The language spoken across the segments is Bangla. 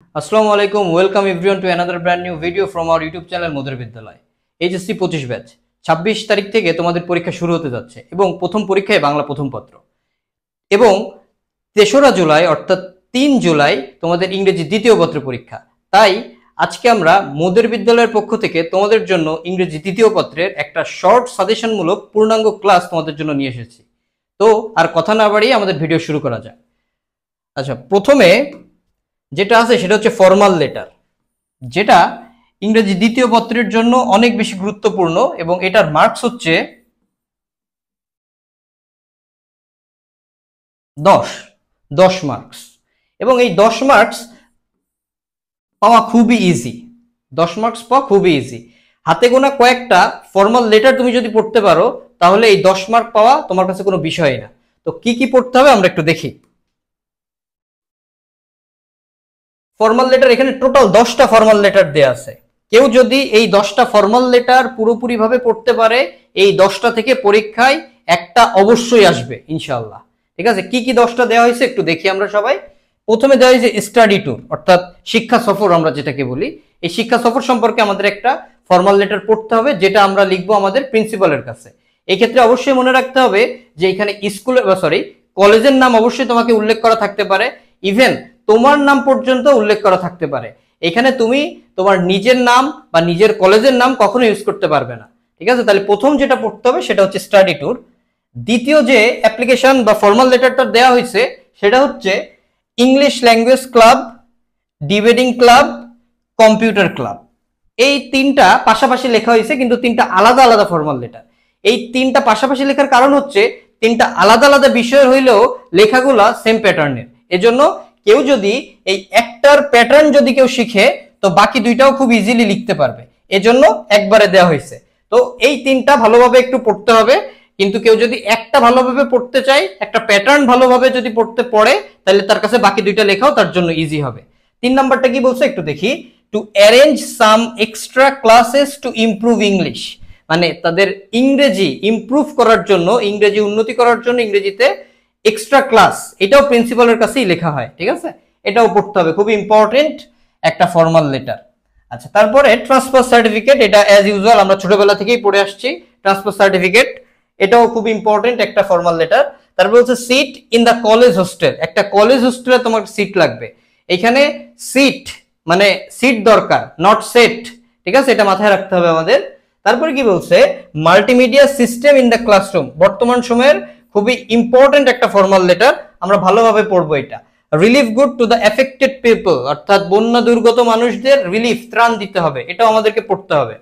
Assalamu alaikum. Welcome everyone to another brand new video from our YouTube channel মোদের বিদ্যালয়। HSC 25 ব্যাচ 26 তারিখ থেকে তোমাদের পরীক্ষা শুরু হতে যাচ্ছে এবং প্রথম পরীক্ষায় বাংলা প্রথম পত্র এবং 3রা জুলাই অর্থাৎ 3 জুলাই তোমাদের ইংরেজি দ্বিতীয় পত্র পরীক্ষা। তাই আজকে আমরা মোদের বিদ্যালয়ের পক্ষ থেকে তোমাদের জন্য ইংরেজি দ্বিতীয় পত্রের একটা শর্ট সাজেশনমূলক পূর্ণাঙ্গ ক্লাস তোমাদের জন্য নিয়ে এসেছি। তো আর কথা না বাড়িয়ে আমাদের ভিডিও শুরু করা যাক। আচ্ছা, প্রথমে যেটা আছে সেটা হচ্ছে ফর্মাল লেটার, যেটা ইংরেজি দ্বিতীয় পত্রের জন্য অনেক বেশি গুরুত্বপূর্ণ এবং এটার মার্কস হচ্ছে 10 মার্কস এবং এই 10 মার্কস পাওয়া খুবই ইজি। 10 মার্কস পাওয়া খুবই ইজি। হাতে গোনা কয়েকটা ফর্মাল লেটার তুমি যদি পড়তে পারো তাহলে এই 10 মার্ক পাওয়া তোমার কাছে কোনো বিষয় না। তো কি কি পড়তে হবে আমরা একটু দেখি। ফর্মাল লেটার, এখানে টোটাল 10টা ফর্মাল লেটার দেয়া আছে। কেউ যদি এই 10টা ফর্মাল লেটার পুরোপুরি ভাবে পড়তে পারে, এই 10টা থেকে পরীক্ষায় একটা অবশ্যই আসবে ইনশাআল্লাহ। ঠিক আছে, কি কি 10টা দেওয়া হয়েছে একটু দেখি আমরা সবাই। প্রথমে দেওয়া হয়েছে স্টাডি ট্যুর, অর্থাৎ শিক্ষা সফর আমরা যেটাকে বলি। এই শিক্ষা সফর সম্পর্কে আমাদের একটা ফর্মাল লেটার পড়তে হবে, যেটা আমরা লিখবো আমাদের প্রিন্সিপালের কাছে। এই ক্ষেত্রে অবশ্যই মনে রাখতে হবে যে এখানে স্কুলের কলেজের নাম অবশ্যই তোমাকে উল্লেখ করা থাকতে পারে, ইভেন তোমার নাম পর্যন্ত উল্লেখ করা থাকতে পারে। এখানে তুমি তোমার নিজের নাম বা নিজের কলেজের নাম কখনো ইউজ করতে পারবে না। ঠিক আছে, তাহলে প্রথম যেটা পড়তে হবে সেটা হচ্ছে স্টাডি ট্যুর। দ্বিতীয় যে অ্যাপ্লিকেশন বা ফর্মাল লেটারটা দেওয়া হয়েছে সেটা হচ্ছে English language club, debating club, computer club. এই তিনটা পাশাপাশি লেখা হয়েছে, কিন্তু তিনটা আলাদা আলাদা ফর্মাল লেটার। এই তিনটা পাশাপাশি লেখার কারণ হচ্ছে তিনটা আলাদা আলাদা বিষয়ের হইলেও লেখাগুলা সেম প্যাটার্নের। এজন্য কেউ যদি এই একটার প্যাটার্ন যদি কেউ শিখে তো বাকি দুইটাও খুব ইজিলি লিখতে পারবে, এজন্য একবারে দেওয়া হয়েছে। তো এই তিনটা ভালোভাবে একটু পড়তে হবে, কিন্তু কেউ যদি একটা ভালোভাবে পড়তে চায়, একটা প্যাটার্ন ভালোভাবে যদি পড়ে তাহলে তার কাছে বাকি দুইটা লেখাও তার জন্য ইজি হবে। 3 নাম্বারটা কি বলছে একটু দেখি। To arrange some extra classes to improve English, মানে তাদের ইংরেজি ইমপ্রুভ করার জন্য, ইংরেজি উন্নতি করার জন্য ইংরেজিতে এক্সট্রা ক্লাস, এটাও প্রিন্সিপালের কাছেই লেখা হয়। ঠিক আছে, এটাও পড়তে হবে, খুবই ইম্পর্টেন্ট একটা ফর্মাল লেটার। আচ্ছা, তারপরে ট্রান্সফার সার্টিফিকেট, এটা অ্যাজ ইউজুয়াল আমরা ছোটবেলা থেকেই পড়ে আসছি। ট্রান্সফার সার্টিফিকেট এটাও খুব ইম্পর্টেন্ট একটা ফর্মাল লেটার। তারপর হচ্ছে seat in the college hostel, একটা কলেজ হোস্টেলে তোমার সিট লাগবে। এখানে সিট মানে সিট দরকার, নট সেট। ঠিক আছে, এটা মাথায় রাখতে হবে আমাদের। তারপরে কি বলছে, multimedia system in the classroom, বর্তমান সময়ের খুবই ইম্পর্টেন্ট একটা ফর্মাল লেটার, আমরা ভালোভাবে পড়বো এটা। Relief good to the affected people, অর্থাৎ বন্যা দুর্গত মানুষদের রিলিফ, ত্রাণ দিতে হবে, এটাও আমাদেরকে পড়তে হবে।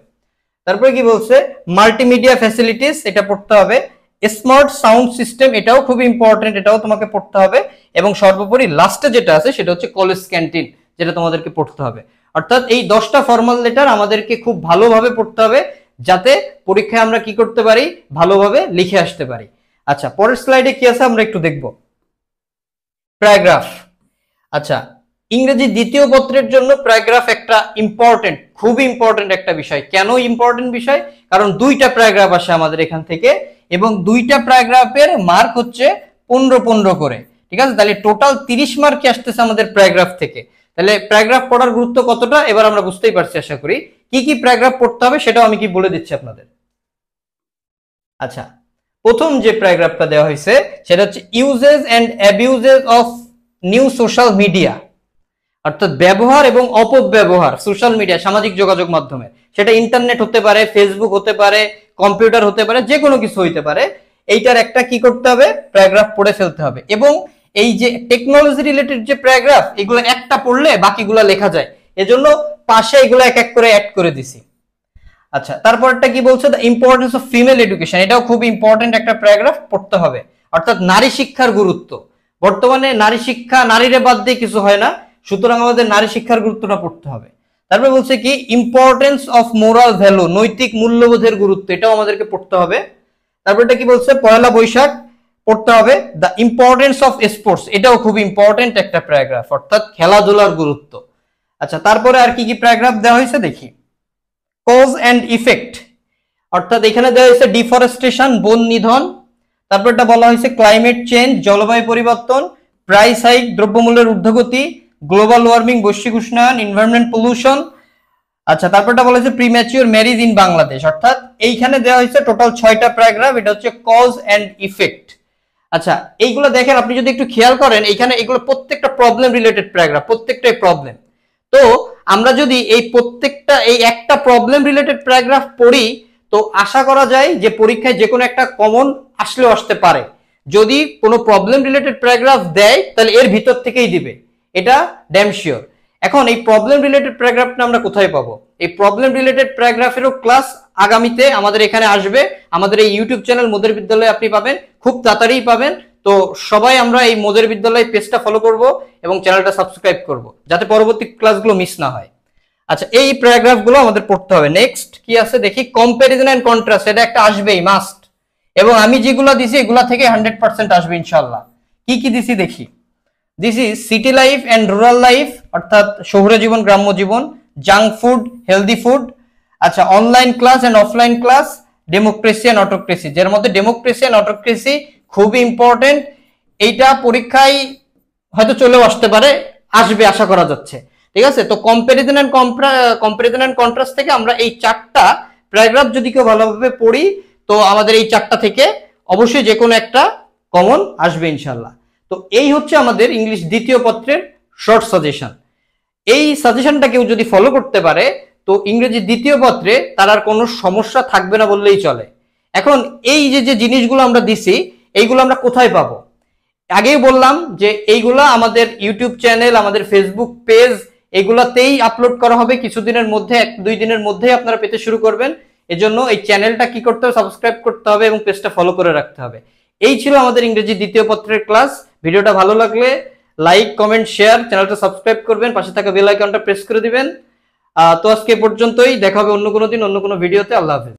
তারপরে কি বলছে, মাল্টিমিডিয়া ফ্যাসিলিটিস, এটা পড়তে হবে। স্মার্ট সাউন্ড সিস্টেম, এটাও খুব ইম্পর্টেন্ট, এটাও তোমাকে পড়তে হবে। এবং সর্বোপরি লাস্টে যেটা আছে সেটা হচ্ছে কলেজ ক্যান্টিন, যেটা তোমাদেরকে পড়তে হবে। অর্থাৎ এই 10টা ফর্মাল লেটার আমাদেরকে খুব ভালোভাবে পড়তে হবে, যাতে পরীক্ষায় আমরা কি করতে পারি, ভালোভাবে লিখে আসতে পারি। আচ্ছা, পরের স্লাইডে কি আছে আমরা একটু দেখব। প্যারাগ্রাফ। আচ্ছা, ইংরেজি দ্বিতীয় পত্রের জন্য প্যারাগ্রাফ একটা ইম্পর্টেন্ট, খুবই ইম্পর্টেন্ট একটা বিষয়। কেন ইম্পর্টেন্ট বিষয়? কারণ 2টা প্যারাগ্রাফ আসে আমাদের এখান থেকে এবং 2টা প্যারাগ্রাফের মার্ক হচ্ছে 15 করে। ঠিক আছে, তাহলে টোটাল 30 মার্ক আসতেছে আমাদের প্যারাগ্রাফ থেকে। তাহলে প্যারাগ্রাফ পড়ার গুরুত্ব কতটা এবার আমরা বুঝতেই পারছি আশা করি। কি কি প্যারাগ্রাফ পড়তে হবে সেটাও আমি কি বলে দিচ্ছি আপনাদের। আচ্ছা, প্রথম যে প্যারাগ্রাফটা দেওয়া হয়েছে সেটা হচ্ছে uses and abuses of new social media, অর্থাৎ ব্যবহার এবং অপব্যবহার সোশ্যাল মিডিয়া, সামাজিক যোগাযোগ মাধ্যমে। সেটা ইন্টারনেট হতে পারে, ফেসবুক হতে পারে, কম্পিউটার হতে পারে, যে কোনো কিছু হইতে পারে। এইটার একটা কি করতে হবে, প্যারাগ্রাফ পড়ে ফেলতে হবে। এবং এই যে টেকনোলজি রিলেটেড যে প্যারাগ্রাফ, এগুলো একটা পড়লে বাকিগুলো লেখা যায়, এজন্য পাশে এগুলো এক এক করে অ্যাড করে দিছি। আচ্ছা, তারপরটা কি বলছে, the importance of female education, এটাও খুব ইম্পর্টেন্ট একটা প্যারাগ্রাফ পড়তে হবে। অর্থাৎ নারী শিক্ষার গুরুত্ব, বর্তমানে নারী শিক্ষা, নারীরে বাদ দিয়ে কিছু হয় না, সুতরাং আমাদের নারী শিক্ষার গুরুত্বটা পড়তে হবে। তারপরে বলছে কি, ইম্পর্টেন্স অফ মোরাল ভ্যালু, নৈতিক মূল্যবোধের গুরুত্ব, এটাও আমাদেরকে পড়তে হবে। তারপরটা কি বলছে, পয়লা বৈশাখ পড়তে হবে। দ্য ইম্পর্টেন্স অফ স্পোর্টস, এটাও খুব ইম্পর্টেন্ট একটা প্যারাগ্রাফ, অর্থাৎ খেলাধুলার গুরুত্ব। আচ্ছা, তারপরে আর কি কি প্যারাগ্রাফ দেওয়া হয়েছে দেখি। কজ অ্যান্ড ইফেক্ট, অর্থাৎ এখানে দেওয়া হয়েছে ডিফরেস্টেশন, বন নিধন। তারপরটা বলা হয়েছে ক্লাইমেট চেঞ্জ, জলবায়ু পরিবর্তন, প্রাইস হাইক, দ্রব্যমূল্যের ঊর্ধ্বগতি, গ্লোবাল ওয়ার্মিং, বৈশ্বিক উষ্ণায়ন, এনভায়রনমেন্ট পলিউশন। আচ্ছা, তারপরটা বলেছে প্রিম্যাচিওর ম্যারেজ ইন বাংলাদেশ, অর্থাৎ এইখানে দেওয়া হয়েছে টোটাল 6টা প্যারাগ্রাফ। এটা হচ্ছে কজ এন্ড ইফেক্ট। আচ্ছা, এইগুলো দেখেন, আপনি যদি একটু খেয়াল করেন, এইখানে এগুলো প্রত্যেকটা প্রবলেম রিলেটেড প্যারাগ্রাফ, প্রত্যেকটাই প্রবলেম। তো আমরা যদি এই প্রত্যেকটা এই একটা প্রবলেম রিলেটেড প্যারাগ্রাফ পড়ি, তো আশা করা যায় যে পরীক্ষায় যে কোনো একটা কমন আসলেও আসতে পারে। যদি কোনো প্রবলেম রিলেটেড প্যারাগ্রাফ দেয়, তাহলে এর ভিতর থেকেই দিবে, এটা ড্যাম শিওর। এখন এই প্রবলেম রিলেটেড প্যারাগ্রাফটা আমরা কোথায় পাবো? এই প্রবলেম রিলেটেড প্যারাগ্রাফেরও ক্লাস আগামীতে আমাদের এখানে আসবে। আমাদের এই ইউটিউব চ্যানেল মোদের বিদ্যালয়ে আপনি পাবেন, খুব তাড়াতাড়ি পাবেন। তো সবাই আমরা এই মোদের বিদ্যালয় পেজটা ফলো করব এবং চ্যানেলটা সাবস্ক্রাইব করব, যাতে পরবর্তী ক্লাসগুলো মিস না হয়। আচ্ছা, এই প্যারাগ্রাফগুলো আমাদের পড়তে হবে। নেক্সট কি আছে দেখি, কম্প্যারিজন এন্ড কন্ট্রাস্ট, এটা একটা আসবেই মাস্ট। এবং আমি যেগুলো দিছি এগুলা থেকে 100% আসবে ইনশাআল্লাহ। কি কি দিছি দেখি। This is city life and rural life, অর্থাৎ শহুরে জীবন গ্রাম্য জীবন, জাঙ্ক ফুড হেলদি ফুড। আচ্ছা, online class and offline class, democracy and autocracy, যার মধ্যে ডেমোক্রেসি এন্ড অটোক্রেসি খুবই ইম্পর্টেন্ট। এইটা পরীক্ষায় হয়তো চলেও আসতে পারে, আসবে আশা করা যাচ্ছে। ঠিক আছে, তো কম্প্যারিজন এন্ড কন্ট্রাস্ট থেকে আমরা এই 4টা প্যারাগ্রাফ যদি কেউ ভালোভাবে পড়ি, তো আমাদের এই 4টা থেকে অবশ্যই যে কোনো একটা কমন আসবে ইনশাল্লাহ। তো এই হচ্ছে আমাদের ইংলিশ দ্বিতীয় পত্রের শর্ট সাজেশন। এই সাজেশনটা কেউ যদি ফলো করতে পারে, তো ইংরেজি দ্বিতীয় পত্রে তার আর কোনো সমস্যা থাকবে না বললেই চলে। এখন এই যে জিনিসগুলো আমরা দিছি, এইগুলো আমরা কোথায় পাবো? আগেই বললাম যে এইগুলা আমাদের ইউটিউব চ্যানেল, আমাদের ফেসবুক পেজ, এগুলাতেই আপলোড করা হবে কিছুদিনের মধ্যে, 1-2 দিনের মধ্যেই আপনারা পেতে শুরু করবেন। এজন্য এই চ্যানেলটা কি করতে হবে, সাবস্ক্রাইব করতে হবে এবং পেজটা ফলো করে রাখতে হবে। এই ছিল আমাদের ইংরেজি দ্বিতীয় পত্রের ক্লাস। ভিডিওটা ভালো লাগলে লাইক, কমেন্ট, শেয়ার, চ্যানেলটা সাবস্ক্রাইব করবেন, পাশে থাকা বেল আইকনটা প্রেস করে দিবেন। তো আজকে পর্যন্তই, দেখা হবে অন্য কোনো দিন অন্য কোনো ভিডিওতে। আল্লাহ হাফেজ।